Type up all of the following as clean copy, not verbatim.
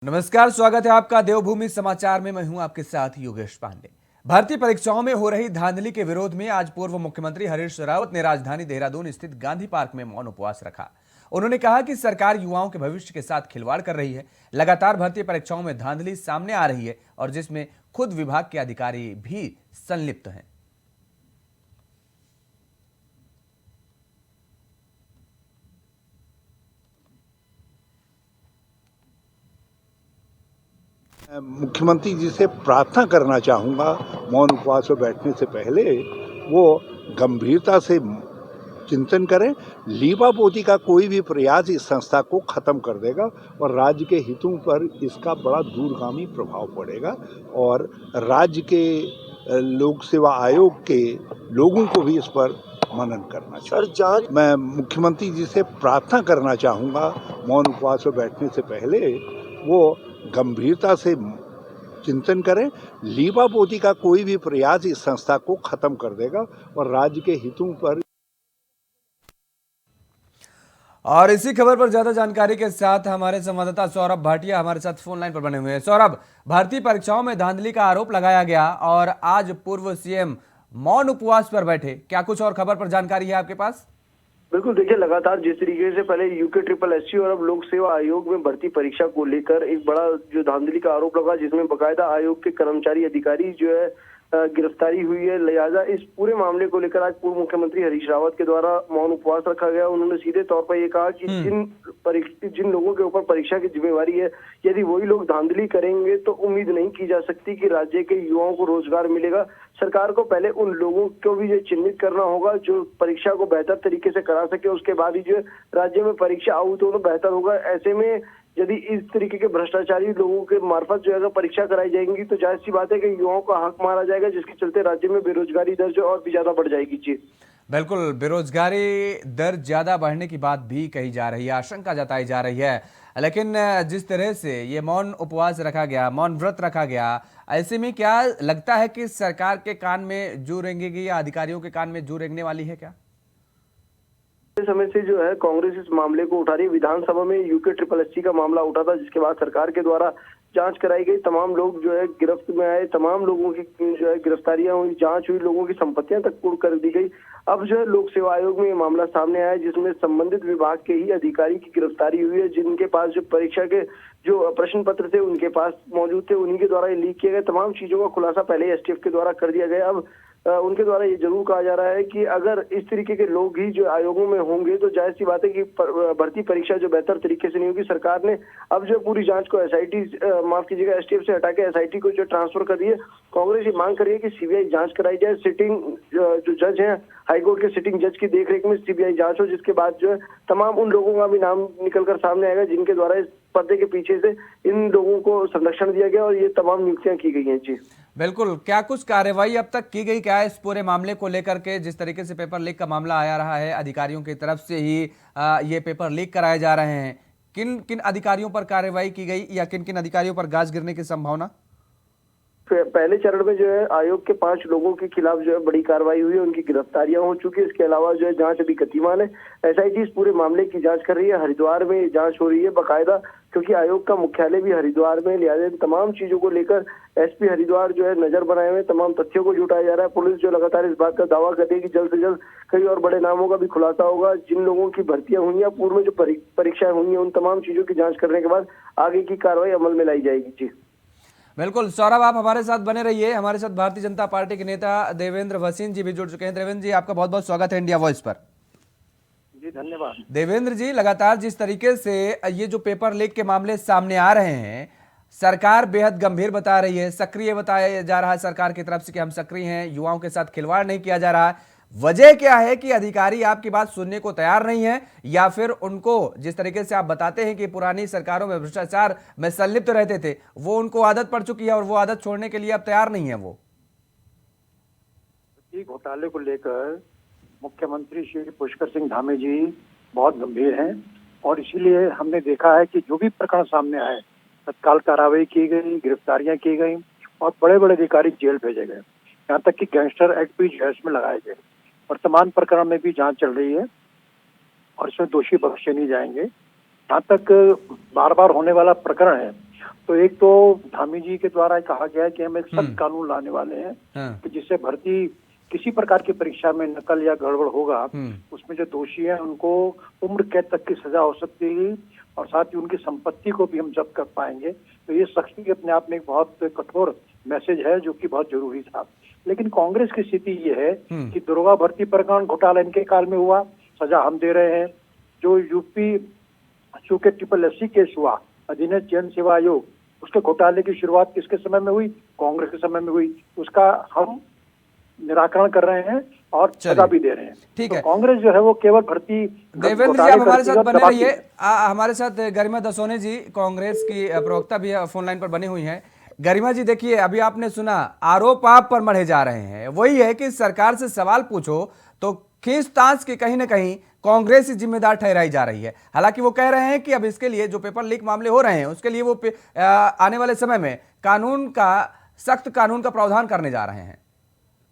नमस्कार, स्वागत है आपका देवभूमि समाचार में। मैं हूं आपके साथ योगेश पांडे। भर्ती परीक्षाओं में हो रही धांधली के विरोध में आज पूर्व मुख्यमंत्री हरीश रावत ने राजधानी देहरादून स्थित गांधी पार्क में मौन उपवास रखा। उन्होंने कहा कि सरकार युवाओं के भविष्य के साथ खिलवाड़ कर रही है। लगातार भर्ती परीक्षाओं में धांधली सामने आ रही है और जिसमें खुद विभाग के अधिकारी भी संलिप्त हैं। मुख्यमंत्री जी से प्रार्थना करना चाहूँगा, मौन उपवास में बैठने से पहले वो गंभीरता से चिंतन करें। लीपापोती का कोई भी प्रयास इस संस्था को खत्म कर देगा और राज्य के हितों पर इसका बड़ा दूरगामी प्रभाव पड़ेगा और राज्य के लोक सेवा आयोग के लोगों को भी इस पर मनन करना चाहिए। मैं मुख्यमंत्री जी से प्रार्थना करना चाहूँगा, मौन उपवास में बैठने से पहले वो गंभीरता से चिंतन करें। लीपापोती का कोई भी प्रयास इस संस्था को खत्म कर देगा और राज्य के हितों पर। और इसी खबर पर ज्यादा जानकारी के साथ हमारे संवाददाता सौरभ भाटिया हमारे साथ फोन लाइन पर बने हुए हैं। सौरभ, भर्ती परीक्षाओं में धांधली का आरोप लगाया गया और आज पूर्व सीएम मौन उपवास पर बैठे, क्या कुछ और खबर पर जानकारी है आपके पास? बिल्कुल, देखिए लगातार जिस तरीके से पहले यूके ट्रिपल एससी और अब लोक सेवा आयोग में भर्ती परीक्षा को लेकर एक बड़ा जो धांधली का आरोप लगा, जिसमें बकायदा आयोग के कर्मचारी अधिकारी जो है गिरफ्तारी हुई है। लिहाजा इस पूरे मामले को लेकर आज पूर्व मुख्यमंत्री हरीश रावत के द्वारा मौन उपवास रखा गया। उन्होंने सीधे तौर पर ये कहा कि जिन लोगों के ऊपर परीक्षा की जिम्मेवारी है, यदि वही लोग धांधली करेंगे तो उम्मीद नहीं की जा सकती कि राज्य के युवाओं को रोजगार मिलेगा। सरकार को पहले उन लोगों को भी ये चिन्हित करना होगा जो परीक्षा को बेहतर तरीके से करा सके, उसके बाद ही जो राज्य में परीक्षा आउट हो तो बेहतर होगा। ऐसे में यदि इस तरीके के भ्रष्टाचारी लोगों के मार्फत जो है परीक्षा कराई जाएंगी तो जाहिर सी बात है कि युवाओं का हक मारा जाएगा, जिसके चलते राज्य में बेरोजगारी दर जो और भी ज्यादा बढ़ जाएगी। जी बिल्कुल, बेरोजगारी दर ज्यादा बढ़ने की बात भी कही जा रही है, आशंका जताई जा रही है। लेकिन जिस तरह से ये मौन उपवास रखा गया, मौन व्रत रखा गया, ऐसे में क्या लगता है कि सरकार के कान में जू रेंगेगी या अधिकारियों के कान में जू रेंगने वाली है क्या? समय से जो है कांग्रेस इस मामले को उठा रही है। विधानसभा में यूके ट्रिपल एससी का मामला उठा था, जिसके बाद सरकार के द्वारा जांच कराई गई, तमाम लोग जो है गिरफ्त में आए, तमाम लोगों की जो है गिरफ्तारियां हुई, जांच हुई, लोगों की संपत्तियां तक कुर्क कर दी गई। अब जो है लोक सेवा आयोग में ये मामला सामने आया, जिसमें संबंधित विभाग के ही अधिकारी की गिरफ्तारी हुई है, जिनके पास जो परीक्षा के जो प्रश्न पत्र थे उनके पास मौजूद थे, उन्हीं के द्वारा ये लीक किए गए। तमाम चीजों का खुलासा पहले एसटीएफ के द्वारा कर दिया गया। अब उनके द्वारा ये जरूर कहा जा रहा है कि अगर इस तरीके के लोग ही जो आयोगों में होंगे तो जाहिर सी बात है कि भर्ती परीक्षा जो बेहतर तरीके से नहीं होगी। सरकार ने अब जो पूरी जांच को एसआईटी माफ कीजिएगा एसटीएफ से हटा के एसआईटी को जो ट्रांसफर कर दिए। कांग्रेस ये मांग कर रही है कि सीबीआई जांच कराई जाए। सिटिंग जो जज हैं हाईकोर्ट के सिटिंग जज की देखरेख में सीबीआई जांच हो, जिसके बाद जो है तमाम उन लोगों का भी नाम निकलकर सामने आएगा जिनके द्वारा इस पर्दे के पीछे से इन लोगों को संरक्षण दिया गया और ये तमाम नियुक्तियां की गई हैं। जी बिल्कुल, क्या कुछ कार्रवाई अब तक की गई क्या है इस पूरे मामले को लेकर के? जिस तरीके से पेपर लीक का मामला आया रहा है, अधिकारियों की तरफ से ही ये पेपर लीक कराए जा रहे हैं, किन किन अधिकारियों पर कार्रवाई की गई या किन किन अधिकारियों पर गाज गिरने की संभावना? पहले चरण में जो है आयोग के 5 लोगों के खिलाफ जो है बड़ी कार्रवाई हुई है, उनकी गिरफ्तारियां हो चुकी है। इसके अलावा जो है जांच अभी गतिमान है। एसआईटी इस पूरे मामले की जांच कर रही है। हरिद्वार में जांच हो रही है बकायदा, क्योंकि आयोग का मुख्यालय भी हरिद्वार में, लिहाजा तमाम चीजों को लेकर एसपी हरिद्वार जो है नजर बनाए हुए, तमाम तथ्यों को जुटाया जा रहा है। पुलिस जो लगातार इस बात का दावा कर रही है कि जल्द से जल्द कई और बड़े नामों का भी खुलासा होगा। जिन लोगों की भर्तियां हुई हैं, पूर्व में जो परीक्षाएं हुई हैं, उन तमाम चीजों की जांच करने के बाद आगे की कार्रवाई अमल में लाई जाएगी। जी बिल्कुल सौरभ, आप हमारे साथ बने रहिए। हमारे साथ भारतीय जनता पार्टी के नेता देवेंद्र भसीन जी भी जुड़ चुके हैं। देवेंद्र जी, आपका बहुत बहुत स्वागत है इंडिया वॉइस पर। जी धन्यवाद। देवेंद्र जी, लगातार जिस तरीके से ये जो पेपर लीक के मामले सामने आ रहे हैं, सरकार बेहद गंभीर बता रही है, सक्रिय बताया जा रहा है सरकार की तरफ से कि हम सक्रिय हैं, युवाओं के साथ खिलवाड़ नहीं किया जा रहा है। वजह क्या है कि अधिकारी आपकी बात सुनने को तैयार नहीं है, या फिर उनको जिस तरीके से आप बताते हैं कि पुरानी सरकारों में भ्रष्टाचार में संलिप्त रहते थे, वो उनको आदत पड़ चुकी है और वो आदत छोड़ने के लिए अब तैयार नहीं है? वो घोटाले को लेकर मुख्यमंत्री श्री पुष्कर सिंह धामी जी बहुत गंभीर हैं और इसीलिए हमने देखा है कि जो भी प्रकरण सामने आए तत्काल कार्रवाई की गई, गिरफ्तारियां की गई और बड़े बड़े अधिकारी जेल भेजे गए। यहाँ तक कि गैंगस्टर एक्ट भी जेल में लगाए गए। वर्तमान प्रकरण में भी जांच चल रही है और इसमें दोषी बख्शे नहीं जाएंगे। जहाँ तक बार बार होने वाला प्रकरण है, तो एक तो धामी जी के द्वारा कहा गया है कि हम एक सख्त कानून लाने वाले हैं कि जिससे भर्ती किसी प्रकार की परीक्षा में नकल या गड़बड़ होगा उसमें जो दोषी हैं उनको उम्र कैद तक की सजा हो सकती है और साथ ही उनकी संपत्ति को भी हम जब्त कर पाएंगे। तो ये सख्ती अपने आप में एक बहुत कठोर मैसेज है जो कि बहुत जरूरी था। लेकिन कांग्रेस की स्थिति ये है कि दरोगा भर्ती प्रकरण घोटाला इनके काल में हुआ, सजा हम दे रहे हैं। जो यूपी चूंकि SSS केस हुआ, अधीनस्थ जन सेवा आयोग, उसके घोटाले की शुरुआत किसके समय में हुई? कांग्रेस के समय में हुई। उसका हम निराकरण कर रहे हैं और सजा भी दे रहे हैं। ठीक तो है, कांग्रेस जो है वो केवल भर्ती देवेंद्र जी आप हमारे साथ बने रहिए। हमारे साथ गरिमा दसोने जी कांग्रेस की प्रवक्ता भी फोन लाइन पर बनी हुई हैं। गरिमा जी देखिए, अभी आपने सुना आरोप आप पर मढ़े जा रहे हैं, वही है कि सरकार से सवाल पूछो तो खींचतान की कहीं ना कहीं कांग्रेस ही जिम्मेदार ठहराई जा रही है। हालांकि वो कह रहे हैं कि अब इसके लिए जो पेपर लीक मामले हो रहे हैं उसके लिए वो आने वाले समय में सख्त कानून का प्रावधान करने जा रहे हैं।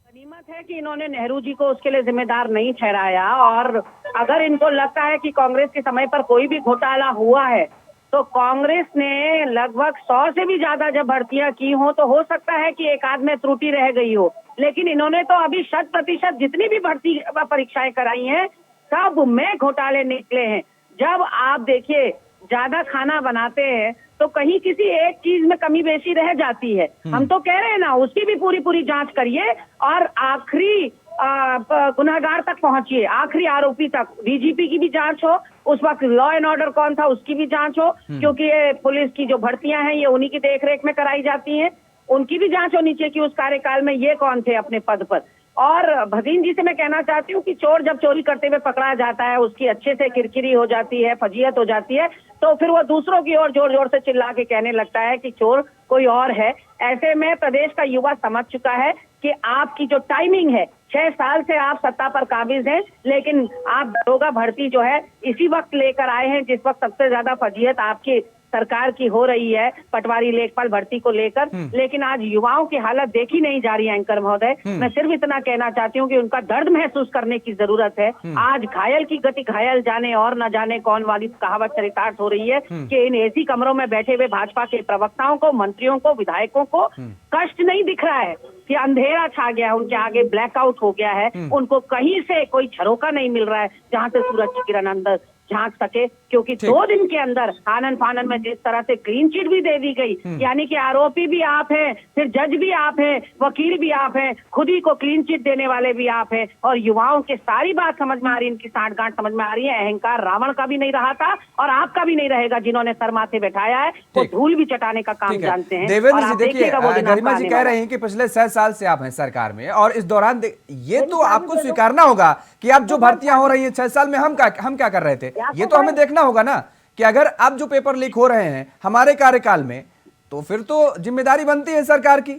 गनीमत है कि इन्होंने नेहरू जी को उसके लिए जिम्मेदार नहीं ठहराया, और अगर इनको लगता है कि कांग्रेस के समय पर कोई भी घोटाला हुआ है तो कांग्रेस ने लगभग 100 से भी ज्यादा जब भर्तियां की हो तो हो सकता है कि एक आध में त्रुटि रह गई हो, लेकिन इन्होंने तो अभी 100% जितनी भी भर्ती परीक्षाएं कराई हैं सब में घोटाले निकले हैं। जब आप देखिए ज्यादा खाना बनाते हैं तो कहीं किसी एक चीज में कमी बेशी रह जाती है। हम तो कह रहे हैं ना, उसकी भी पूरी जांच करिए और आखिरी गुनाहगार तक पहुंचिए, आखिरी आरोपी तक। डीजीपी की भी जांच हो, उस वक्त लॉ एंड ऑर्डर कौन था उसकी भी जांच हो, क्योंकि ये पुलिस की जो भर्तियां हैं ये उन्हीं की देखरेख में कराई जाती हैं, उनकी भी जांच होनी चाहिए कि उस कार्यकाल में ये कौन थे अपने पद पर। और भदीन जी से मैं कहना चाहती हूँ कि चोर जब चोरी करते हुए पकड़ा जाता है उसकी अच्छे से किरकिरी हो जाती है, फजीयत हो जाती है, तो फिर वो दूसरों की ओर जोर जोर से चिल्ला के कहने लगता है कि चोर कोई और है। ऐसे में प्रदेश का युवा समझ चुका है कि आपकी जो टाइमिंग है, 6 साल से आप सत्ता पर काबिज हैं, लेकिन आप दरोगा भर्ती जो है इसी वक्त लेकर आए हैं जिस वक्त सबसे ज्यादा फजीयत आपकी सरकार की हो रही है पटवारी लेखपाल भर्ती को लेकर। लेकिन आज युवाओं की हालत देखी नहीं जा रही है एंकर महोदय। मैं सिर्फ इतना कहना चाहती हूँ कि उनका दर्द महसूस करने की जरूरत है। आज घायल की गति घायल जाने और न जाने कौन वाली कहावत चरितार्थ हो रही है कि इन एसी कमरों में बैठे हुए भाजपा के प्रवक्ताओं को, मंत्रियों को, विधायकों को कष्ट नहीं दिख रहा है कि अंधेरा छा गया है, उनके आगे ब्लैकआउट हो गया है, उनको कहीं से कोई झरोका नहीं मिल रहा है जहां से सूरज की किरण अंदर झांक सके। क्योंकि 2 दिन के अंदर आनन फानन में जिस तरह से क्लीन चिट भी दे दी गई, यानी कि आरोपी भी आप हैं, फिर जज भी आप हैं, वकील भी आप हैं, खुद ही को क्लीन चिट देने वाले भी आप हैं, और युवाओं के सारी बात समझ में आ रही है, इनकी सांठगांठ समझ में आ रही है। अहंकार रावण का भी नहीं रहा था और आपका भी नहीं रहेगा। जिन्होंने सर माथे बैठाया है वो धूल भी चटाने का काम जानते हैं। देवेंद्र जी देखिए, गरिमा जी कह रहे हैं कि पिछले 6 साल से आप हैं सरकार में, और इस दौरान ये तो आपको स्वीकारना होगा कि अब जो भर्तियां हो रही है 6 साल में हम क्या कर रहे थे, ये तो हमें देखना होगा ना कि अगर अब जो पेपर लीक हो रहे हैं हमारे कार्यकाल में तो फिर तो जिम्मेदारी बनती है सरकार की।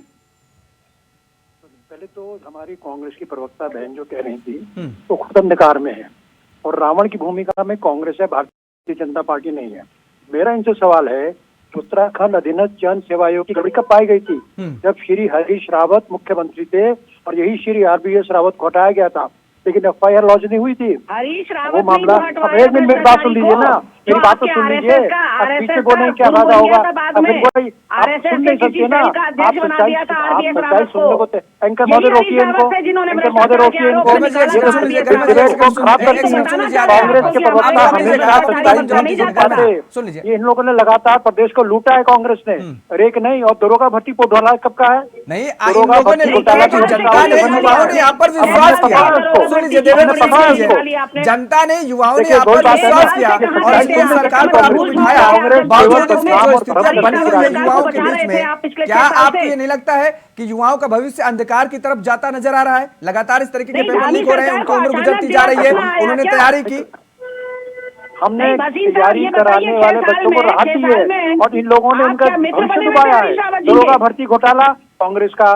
पहले तो हमारी कांग्रेस की प्रवक्ता बहन जो कह रही थी तो खुद अंधकार में है और रावण की भूमिका में कांग्रेस है, भारतीय जनता पार्टी नहीं है। मेरा इनसे सवाल है कि उत्तराखंड अधीनस्थ जन सेवा आयोग की गड़बड़ी कब पाई गई थी? जब श्री हरीश रावत मुख्यमंत्री थे और यही श्री RBS रावत को हटाया गया था, लेकिन FIR लॉन्च नहीं हुई थी। हरीश रावत वो मामला, अब एक मिनट मेरी बात सुन लीजिए ना, मेरी बात तो सुन लीजिए। अब पीछे बोलने क्या फायदा होगा? अब फिर कोई आप सुन नहीं सकते ना, आप सच्चाई सुनने को एंकर महोदय रोकिए इनको, एंकर महोदय रोकिए इनको, डिबेट को खराब करती है कांग्रेस के प्रवक्ता। हमेशा सच्चाई नहीं सुन पाते। ये इन लोगों ने लगातार प्रदेश को लूटा है कांग्रेस ने, रेक नहीं। और दरोगा भर्ती को ढोला कब का है? नहीं, दरोगा भर्ती घोटाला की जनता ने युवाओं ने यहाँ पर विश्वास किया। सुन लीजिए देवेंद्र जी, जनता ने युवाओं ने यहाँ पर विश्वास किया और इसलिए सरकार को आगू बिठाया। बावजूद इसके जो स्थिति बनी हुई है युवाओं के बीच में, क्या आपको ये नहीं लगता है कि युवाओं का भविष्य अंधकार की तरफ जाता नजर आ रहा है? लगातार इस तरीके के पेपर लीक हो रहे हैं, उनकी उम्र गुजरती जा रही है, उन्होंने तैयारी की। हमने तैयारी कराने वाले बच्चों को राहत दी है और इन लोगों ने इनका भविष्य डुबाया है। दरोगा भर्ती घोटाला कांग्रेस का,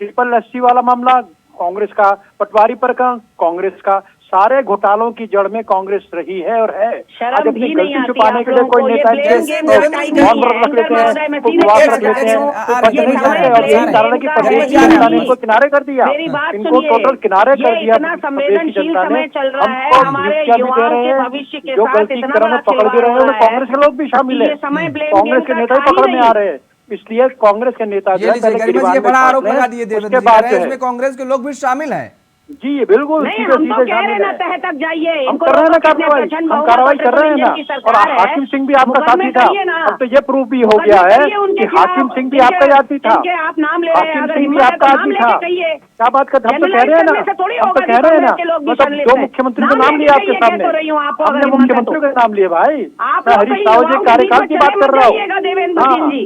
SSS वाला मामला कांग्रेस का, पटवारी प्रकरण कांग्रेस का, सारे घोटालों की जड़ में कांग्रेस रही है और है। शर्म आज अपनी भी नहीं गलती आती छुपाने आप के लिए लोगों कोई को, ये नेता blame जैसे game देवेंद्र होता ही जी, नहीं मौन है। व्रत रख लेते एंकर हैं, महोदय, मैं कोई सीधे उपवास कहना रख लेते चाहती हैं, हूँ, कोई ये बदतमीजी समय करते हैं और blame यही कारण है कि का प्रदेश है की कि जनता ने नहीं। इनको किनारे कर दिया। मेरी बात इनको सुनिए, टोटल किनारे कर ये दिया इतना प्रदेश की संवेदनशील जनता ने। समय चल रहा है, हमको हमारे धिक्कार भी दे युवाओं रहे के हैं, भविष्य के जो साथ गलती इतना कर रहे बड़ा हैं पकड़ भी खिलवाड़ रहे हो हैं, रहा उसमें कांग्रेस के लोग भी शामिल कि है। ये समय blame कांग्रेस game के का नेता था ही ही पकड़ में नहीं। आ रहे हैं, इसलिए कांग्रेस के नेता जो ये है लीजिए पहले गरिमा जी, गिरबान ये में बड़ा झांक आरोप लें, लगा दिए देवेंद्र उसके जी, कह बाद रहे जो हैं है इसमें कांग्रेस के लोग भी शामिल हैं। जी बिल्कुल नहीं, सीधे हम तो सीधे कह रहे शामिल ना है। तह तक जाइए। हम इनको कर रहे हैं ना लोगों कितने कार्रवाई, प्रचंड हम बहुमत कार्रवाई और कर रहे हैं ट्रिपल ना। इंजन की और सरकार है। हाकिम सिंह भी आपका मुकदमे साथी था, करिए ना। अब तो ये प्रूफ भी हो मुकदमे गया है करिए उनके कि हाकिम खिलाफ, सिंह भी आपका जिनके- आदमी था। जिनके आप नाम ले रहे हैं, हाकिम अगर सिंह भी हिम्मत है आपका तो नाम आदमी लेके था। कहिए। क्या बात कर, हम तो कह रहे हैं जनरलाइज ना, करने से थोड़ी हम तो होगा कह कि रहे हैं कांग्रेस ना, के लोग भी मतलब शामिल दो हैं। मुख्यमंत्री नाम के नाम लेके लिए आपके कहिए, कह सामने, तो रही हूँ आपको, अगर हमने हिम्मत है तो। मुख्यमंत्री के नाम लिए भाई। आप मैं लोग हरीश कहीं रावत जी युवाओं के कार्यकाल बीच की में बात चले कर मत रहा हूँ। जाइएगा देवेंद्र हाँ, सिंह जी।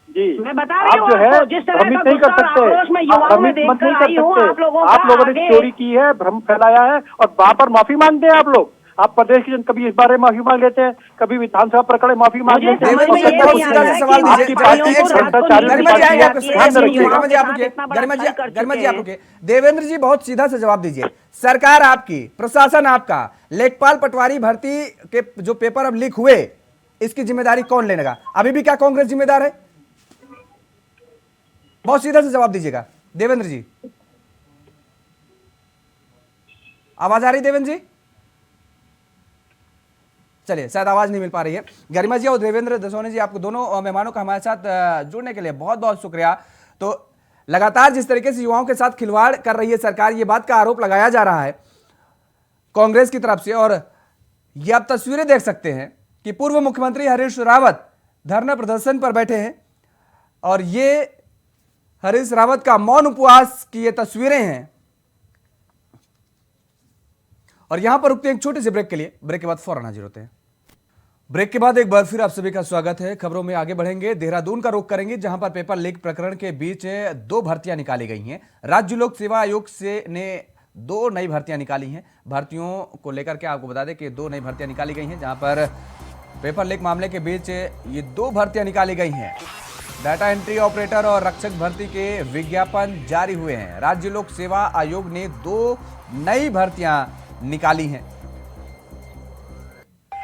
जी मैं बता रही आप हूँ जो है आपको, जिस तरह का भ्रमित नहीं गुस्सा कर और सकते, आक्रोश में आप युवाओं में भ्रमित मत देखकर नहीं कर आई हूँ, सकते। आप लोगों आप का लोगों ने आगे चोरी की है, भ्रम फैलाया है और बार बार माफी मांगते हैं आप लोग। आप प्रदेश की कभी इस बारे में माफी मांग लेते हैं, कभी विधानसभा प्रकरण माफी मांग मुझे लेते हैं। समझ देवेंद्र में जी, ये बहुत नहीं सीधा आता सा है सवाल कि दीजिए। आपकी भाइयों को रात को नींद गरिमा जी नहीं आएंगे आती आपके है, ध्यान से ये रुकिए, युवाओं गरिमा जी के आप साथ रुकिए, इतना बड़ा गरिमा जी छल कर गरिमा जी चुके आप हैं। रुकिए। देवेंद्र जी, बहुत सीधा सा जवाब दीजिए। सरकार आपकी, प्रशासन आपका, लेखपाल पटवारी भर्ती के जो पेपर अब लीक हुए, इसकी जिम्मेदारी कौन लेगा? अभी भी क्या कांग्रेस जिम्मेदार है? बहुत सीधा सा जवाब दीजिएगा देवेंद्र जी। आवाज आ रही देवेंद्र जी? चलिए, शायद आवाज नहीं मिल पा रही है। गरिमा जी और देवेंद्र दसोनी जी, आपको दोनों मेहमानों का हमारे साथ जुड़ने के लिए बहुत बहुत शुक्रिया। तो लगातार जिस तरीके से युवाओं के साथ खिलवाड़ कर रही है सरकार, ये बात का आरोप लगाया जा रहा है कांग्रेस की तरफ से। और ये आप तस्वीरें देख सकते हैं कि पूर्व मुख्यमंत्री हरीश रावत धरना प्रदर्शन पर बैठे हैं और ये हरीश रावत का मौन उपवास की ये तस्वीरें हैं। और यहां पर रुकते हैं एक छोटे से ब्रेक के लिए। ब्रेक के बाद फौरन हाजिर होते हैं। ब्रेक के बाद एक बार फिर आप सभी का स्वागत है। खबरों में आगे बढ़ेंगे, देहरादून का रुख करेंगे, जहां पर पेपर लीक प्रकरण के बीच 2 भर्तियां निकाली गई हैं। राज्य लोक सेवा आयोग से ने 2 नई भर्तियां निकाली हैं। भर्तियों को लेकर के आपको बता दें कि 2 नई भर्तियां निकाली गई हैं, जहां पर पेपर लीक मामले के बीच ये 2 भर्तियां निकाली गई हैं। डाटा एंट्री ऑपरेटर और रक्षक भर्ती के विज्ञापन जारी हुए हैं। राज्य लोक सेवा आयोग ने 2 नई भर्तियां निकाली हैं।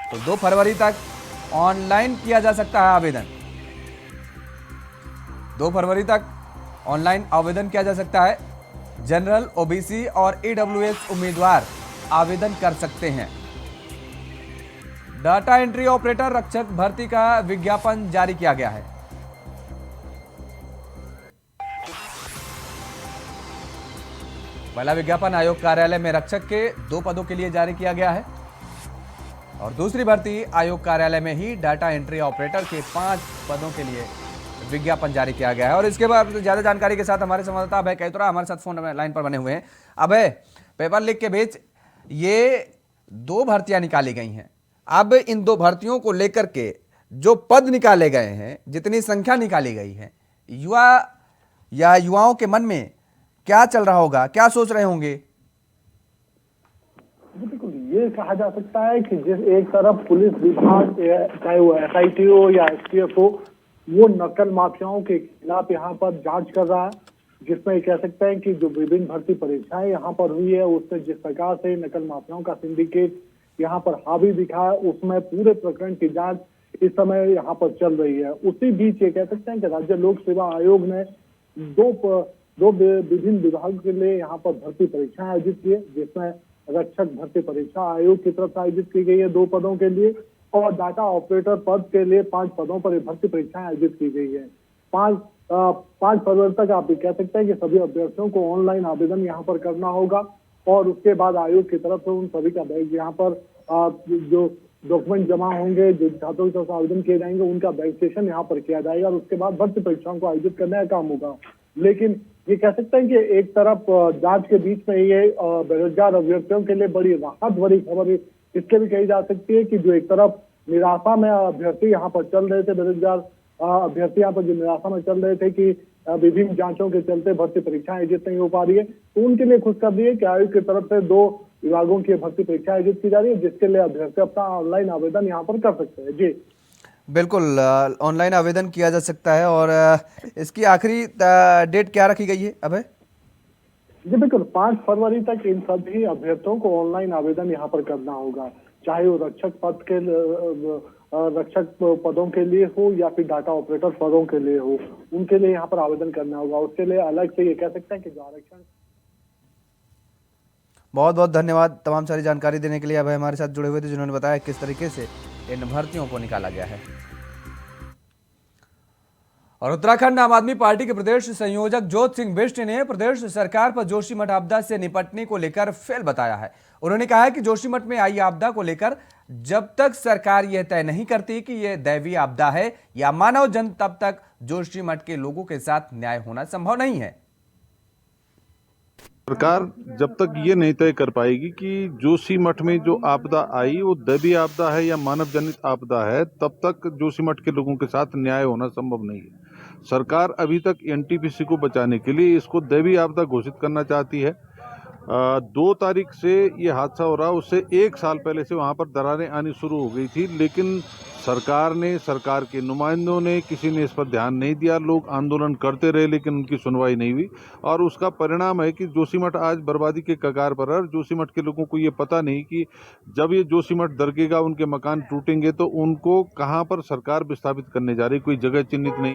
तो 2 फरवरी तक ऑनलाइन किया जा सकता है आवेदन। 2 फरवरी तक ऑनलाइन आवेदन किया जा सकता है। जनरल, ओबीसी और ईडब्ल्यूएस उम्मीदवार आवेदन कर सकते हैं। डाटा एंट्री ऑपरेटर रक्षक भर्ती का विज्ञापन जारी किया गया है। पहला विज्ञापन आयोग कार्यालय में रक्षक के 2 पदों के लिए जारी किया गया है और दूसरी भर्ती आयोग कार्यालय में ही डाटा एंट्री ऑपरेटर के 5 पदों के लिए विज्ञापन जारी किया गया है। और इसके बाद ज्यादा जानकारी के साथ हमारे संवाददाता अभय कैतुरा हमारे साथ फोन लाइन पर बने हुए हैं। अभय, पेपर लीक के बीच ये 2 भर्तियां निकाली गई हैं। अब इन 2 भर्तियों को लेकर के जो पद निकाले गए हैं, जितनी संख्या निकाली गई है, युवा या युवाओं के मन में क्या चल रहा होगा, क्या सोच रहे होंगे? बिल्कुल, ये कहा जा सकता है कि जिस एक तरफ पुलिस विभाग, चाहे वो SIT हो या STF हो, वो नकल माफियाओं के खिलाफ यहाँ पर जांच कर रहा है, जिसमें कह सकते हैं कि जो विभिन्न भर्ती परीक्षाएं यहाँ पर हुई है, उससे जिस प्रकार से नकल माफियाओं का सिंडिकेट यहाँ पर हावी दिखा है, उसमें पूरे प्रकरण की जांच इस समय यहाँ पर चल रही है। उसी बीच ये कह सकते हैं कि राज्य लोक सेवा आयोग ने दो विभिन्न विभागों के लिए यहाँ पर भर्ती परीक्षाएं आयोजित की है, जिसमें रक्षक भर्ती परीक्षा आयोग की तरफ से आयोजित की गई है 2 पदों के लिए, और डाटा ऑपरेटर पद के लिए 5 पदों पर भर्ती परीक्षाएं आयोजित की गई है। 5 फरवरी तक आप कह सकते हैं कि सभी अभ्यर्थियों को ऑनलाइन आवेदन यहाँ पर करना होगा और उसके बाद आयोग की तरफ से उन सभी का बैग यहाँ पर जो डॉक्यूमेंट जमा होंगे, जो छात्रों की तरफ से आवेदन किए जाएंगे, उनका वेरिफिकेशन यहाँ पर किया जाएगा और उसके बाद भर्ती परीक्षाओं को आयोजित करने का काम होगा। लेकिन ये कह सकते हैं कि एक तरफ जांच के बीच में ये बेरोजगार अभ्यर्थियों के लिए बड़ी राहत भरी खबर इसके भी कही जा सकती है कि जो एक तरफ निराशा में अभ्यर्थी यहाँ पर चल रहे थे, बेरोजगार अभ्यर्थी यहाँ पर जो निराशा में चल रहे थे कि विभिन्न जांचों के चलते भर्ती परीक्षाएं आयोजित नहीं हो पा रही है, तो उनके लिए खुशखबरी है कि आयोग की तरफ से 2 विभागों की भर्ती परीक्षा आयोजित की जा रही है, जिसके लिए अभ्यर्थी अपना ऑनलाइन आवेदन यहाँ पर कर सकते हैं। जी बिल्कुल, ऑनलाइन आवेदन किया जा सकता है। और इसकी आखिरी डेट क्या रखी गई है अभय? जी बिल्कुल, 5 फरवरी तक इन सभी अभ्यर्थियों को ऑनलाइन आवेदन यहाँ पर करना होगा, चाहे वो रक्षक पदों के लिए हो या फिर डाटा ऑपरेटर पदों के लिए हो, उनके लिए यहाँ पर आवेदन करना होगा। उसके लिए अलग से ये कह सकते हैं कि जो आरक्षण। बहुत बहुत धन्यवाद तमाम सारी जानकारी देने के लिए। अब हमारे साथ जुड़े हुए थे जिन्होंने बताया किस तरीके से इन भर्तियों को निकाला गया है। और उत्तराखंड आम आदमी पार्टी के प्रदेश संयोजक ज्योत सिंह बिष्ट ने प्रदेश सरकार पर जोशीमठ आपदा से निपटने को लेकर फेल बताया है। उन्होंने कहा है कि जोशीमठ में आई आपदा को लेकर जब तक सरकार यह तय नहीं करती कि यह दैवीय आपदा है या मानव जन्म, तब तक जोशीमठ के लोगों के साथ न्याय होना संभव नहीं है। सरकार जब तक ये नहीं तय कर पाएगी कि जोशीमठ में जो आपदा आई वो दैवीय आपदा है या मानव जनित आपदा है, तब तक जोशीमठ के लोगों के साथ न्याय होना संभव नहीं है। सरकार अभी तक एनटीपीसी को बचाने के लिए इसको दैवीय आपदा घोषित करना चाहती है। 2 तारीख से ये हादसा हो रहा, उससे 1 साल पहले से वहाँ पर दरारें आनी शुरू हो गई थी, लेकिन सरकार के नुमाइंदों ने, किसी ने इस पर ध्यान नहीं दिया। लोग आंदोलन करते रहे लेकिन उनकी सुनवाई नहीं हुई और उसका परिणाम है कि जोशीमठ आज बर्बादी के कगार पर है। जोशीमठ के लोगों को ये पता नहीं कि जब ये जोशीमठ दरकेगा, उनके मकान टूटेंगे तो उनको कहाँ पर सरकार विस्थापित करने जा रही, कोई जगह चिन्हित नहीं।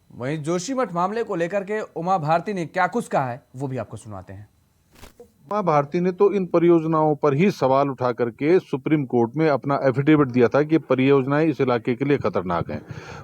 वहीं जोशीमठ मामले को लेकर के उमा भारती ने क्या कुछ कहा है वो भी आपको सुनाते हैं। उमा भारती ने तो इन परियोजनाओं पर ही सवाल उठा करके सुप्रीम कोर्ट में अपना एफिडेविट दिया था कि परियोजनाएं इस इलाके के लिए खतरनाक हैं।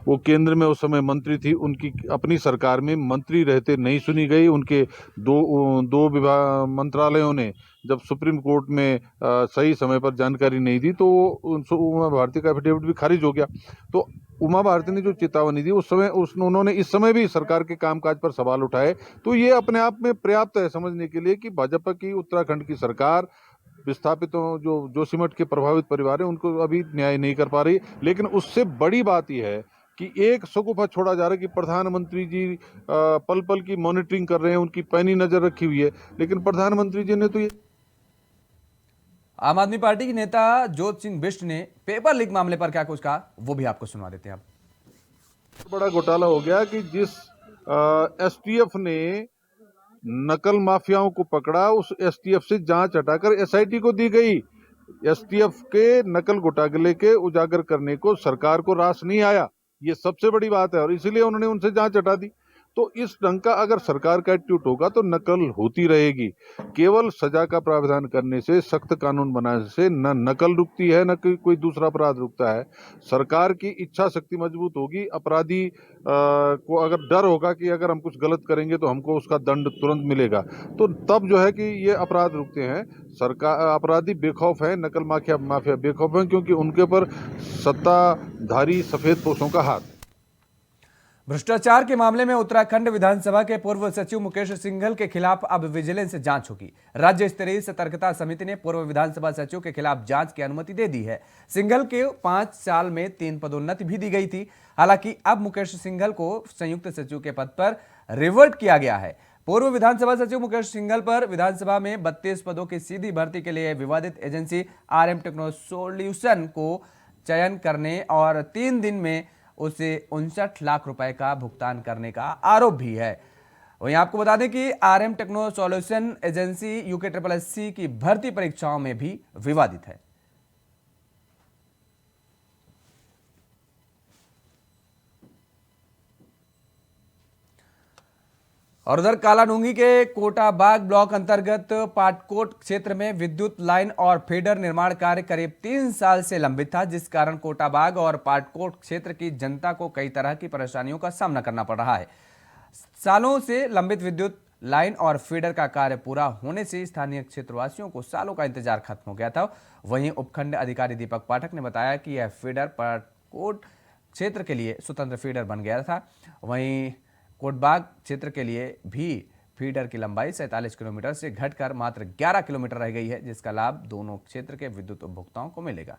वो केंद्र में उस समय मंत्री थी, उनकी अपनी सरकार में मंत्री रहते नहीं सुनी गई। उनके दो विभाग मंत्रालयों ने जब सुप्रीम कोर्ट में सही समय पर जानकारी नहीं दी तो उमा भारती का एफिडेविट भी खारिज हो गया। तो उमा भारती ने जो चेतावनी दी उन्होंने इस समय भी सरकार के कामकाज पर सवाल उठाए, तो ये अपने आप में पर्याप्त है समझने के लिए कि भाजपा की उत्तराखंड की सरकार विस्थापितों जो जोशीमठ के प्रभावित परिवार हैं उनको अभी न्याय नहीं कर पा रही। लेकिन उससे बड़ी बात यह है कि एक शगुफा छोड़ा जा रहा है कि प्रधानमंत्री जी पल पल की मॉनिटरिंग कर रहे हैं, उनकी पैनी नजर रखी हुई है, लेकिन प्रधानमंत्री जी ने तो ये। आम आदमी पार्टी के नेता ज्योत सिंह बिष्ट ने पेपर लीक मामले पर क्या कुछ कहा वो भी आपको सुनवा देते हैं। अब बड़ा घोटाला हो गया कि जिस एसटीएफ ने नकल माफियाओं को पकड़ा, उस एसटीएफ से जांच हटाकर एसआईटी को दी गई। एसटीएफ के नकल घोटाले के उजागर करने को सरकार को रास नहीं आया, ये सबसे बड़ी बात है और इसीलिए उन्होंने उनसे जांच हटा दी। तो इस ढंग का अगर सरकार का एटीट्यूड होगा तो नकल होती रहेगी। केवल सजा का प्रावधान करने से, सख्त कानून बनाने से न नकल रुकती है न कोई दूसरा अपराध रुकता है। सरकार की इच्छा शक्ति मजबूत होगी, अपराधी को अगर डर होगा कि अगर हम कुछ गलत करेंगे तो हमको उसका दंड तुरंत मिलेगा, तो तब जो है कि ये अपराध रुकते हैं। सरकार अपराधी बेखौफ है, नकल माफिया बेखौफ है, क्योंकि उनके पर सत्ताधारी सफेद पोशों का हाथ। भ्रष्टाचार के मामले में उत्तराखंड विधानसभा के पूर्व सचिव मुकेश सिंघल के खिलाफ अब विजिलेंस जांच होगी। राज्य स्तरीय सतर्कता समिति ने पूर्व विधानसभा सचिव के खिलाफ जांच की अनुमति दे दी है। सिंघल के 5 साल में 3 पदोन्नति भी दी गई थी। हालांकि अब मुकेश सिंघल को संयुक्त सचिव के पद पर रिवर्ट किया गया है। पूर्व विधानसभा सचिव मुकेश सिंघल पर विधानसभा में 32 पदों की सीधी भर्ती के लिए विवादित एजेंसी RM टेक्नो सॉल्यूशन को चयन करने और 3 दिन में उसे 59 लाख रुपए का भुगतान करने का आरोप भी है। वहीं आपको बता दें कि RM techno solution agency UKSSC की भर्ती परीक्षाओं में भी विवादित है। और उधर कालाडूंगी के कोटाबाग ब्लॉक अंतर्गत पाटकोट क्षेत्र में विद्युत लाइन और फीडर निर्माण कार्य करीब 3 साल से लंबित था, जिस कारण कोटाबाग और पाटकोट क्षेत्र की जनता को कई तरह की परेशानियों का सामना करना पड़ रहा है। सालों से लंबित विद्युत लाइन और फीडर का कार्य पूरा होने से स्थानीय क्षेत्रवासियों को सालों का इंतजार खत्म हो गया था। वहीं उपखंड अधिकारी दीपक पाठक ने बताया कि यह फीडर पाटकोट क्षेत्र के लिए स्वतंत्र फीडर बन गया था। वहीं कोटबाग क्षेत्र के लिए भी फीडर की लंबाई 47 किलोमीटर से घटकर मात्र 11 किलोमीटर रह गई है, जिसका लाभ दोनों क्षेत्र के विद्युत उपभोक्ताओं को मिलेगा।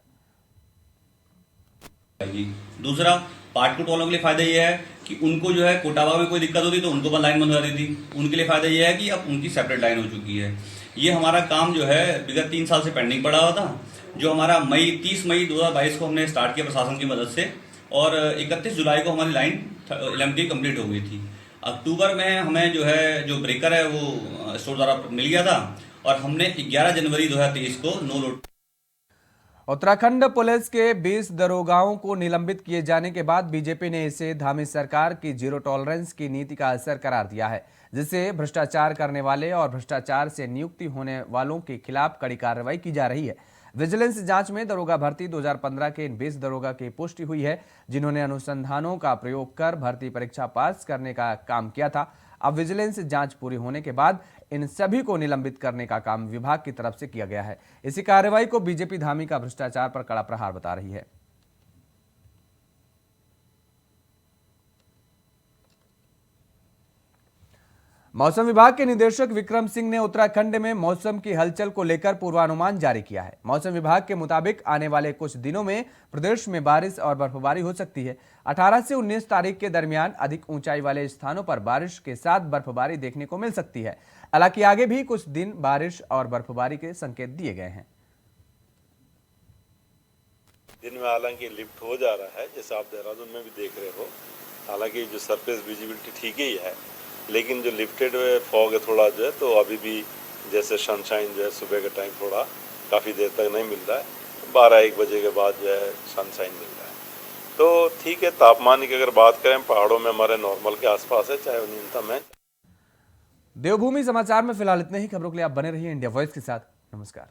दूसरा, पाटकोट वालों के लिए फायदा यह है कि उनको जो है कोटाबाग में कोई दिक्कत होती तो उनको लाइन बंद हो जाती थी। उनके लिए फायदा यह है कि अब उनकी सेपरेट लाइन हो चुकी है। ये हमारा काम जो है विगत 3 साल से पेंडिंग पड़ा हुआ था, जो हमारा 30 मई 2022 को हमने स्टार्ट किया प्रशासन की मदद से, और 31 जुलाई को हमारी लाइन 11 कंप्लीट हो गई थी। अक्टूबर में हमें जो है जो ब्रेकर है वो स्टोर द्वारा मिल गया था और हमने 11 जनवरी 2023 को नो लोड। उत्तराखंड पुलिस के 20 दरोगाओं को निलंबित किए जाने के बाद बीजेपी ने इसे धामी सरकार की जीरो टॉलरेंस की नीति का असर करार दिया है, जिससे भ्रष्टाचार करने वाले और भ्रष्टाचार से नियुक्ति होने वालों के खिलाफ कड़ी कार्रवाई की जा रही है। विजिलेंस जांच में दरोगा भर्ती 2015 के इन 20 दरोगा की पुष्टि हुई है, जिन्होंने अनुसंधानों का प्रयोग कर भर्ती परीक्षा पास करने का काम किया था। अब विजिलेंस जांच पूरी होने के बाद इन सभी को निलंबित करने का काम विभाग की तरफ से किया गया है। इसी कार्रवाई को बीजेपी धामी का भ्रष्टाचार पर कड़ा प्रहार बता रही है। मौसम विभाग के निदेशक विक्रम सिंह ने उत्तराखंड में मौसम की हलचल को लेकर पूर्वानुमान जारी किया है। मौसम विभाग के मुताबिक आने वाले कुछ दिनों में प्रदेश में बारिश और बर्फबारी हो सकती है। 18 से 19 तारीख के दरमियान अधिक ऊंचाई वाले स्थानों पर बारिश के साथ बर्फबारी देखने को मिल सकती है। हालांकि आगे भी कुछ दिन बारिश और बर्फबारी के संकेत दिए गए हैं। दिन में हालांकि लिफ्ट हो जा रहा है, जैसे आप देहरादून में भी देख रहे हो। हालांकि जो सरफेस विजिबिलिटी ठीक ही है, लेकिन जो लिफ्टेड फॉग है थोड़ा जो है, तो अभी भी जैसे सनशाइन जो है सुबह के टाइम थोड़ा काफ़ी देर तक नहीं मिल रहा है। 12-1 बजे के बाद जो है सनशाइन मिल रहा है, तो ठीक है। तापमान की अगर बात करें, पहाड़ों में हमारे नॉर्मल के आसपास है, चाहे वो न्यूनतम है। देवभूमि समाचार में फिलहाल इतने ही। खबरों के लिए आप बने रहिए इंडिया वॉइस के साथ। नमस्कार।